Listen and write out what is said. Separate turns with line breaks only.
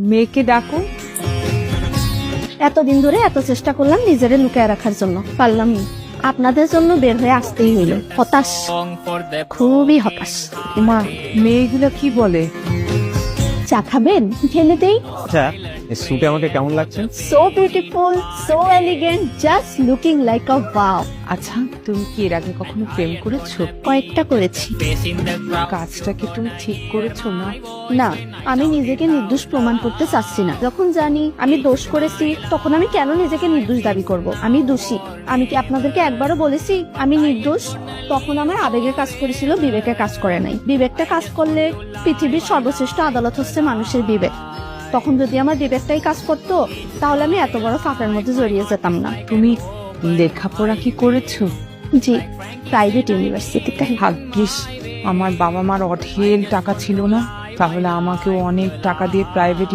মেয়েকে ডাকো।
এতদিন ধরে এত চেষ্টা করলাম নিজেরে লুকায় রাখার জন্য, পারলাম না। আপনাদের জন্য বের হয়ে আসতেই হইল। হতাশ, খুবই হতাশ।
মা, মেয়েগুলো কি বলে?
চা খাবেন? ঢেলে দেই।
আচ্ছা, এই স্যুটে আমাকে কেমন লাগছে?
So beautiful, so elegant, just looking like আ ওয়াও।
আচ্ছা, তুমি কি এর আগে কখনো প্রেম করেছো?
কয়েকটা করেছি।
কাজটা কি তুমি ঠিক করেছো না?
না, আমি নিজেকে নির্দোষ প্রমাণ করতে চাচ্ছি না। যখন জানি আমি দোষ করেছি, তখন আমি কেন নিজেকে নির্দোষ দাবি করব? আমি দোষী। আমি কি আপনাদেরকে একবারও বলেছি আমি নির্দোষ? তখন আমার আবেগে কাজ করেছিল, বিবেকে কাজ করে নাই। বিবেকটা কাজ করলে পৃথিবীর সর্বশ্রেষ্ঠ আদালত হচ্ছে মানুষের বিবেক। তখন যদি আমার বিবেকটাই কাজ করতো, তাহলে আমি এত বড় ফাঁকের মধ্যে জড়িয়ে যেতাম না।
তুমি লেখাপড়া কি করেছো?
জি, প্রাইভেট ইউনিভার্সিটিতে।
ভাগ্যিস আমার বাবা মার অঢেল টাকা ছিল না, তাহলে আমাকেও অনেক টাকা দিয়ে প্রাইভেট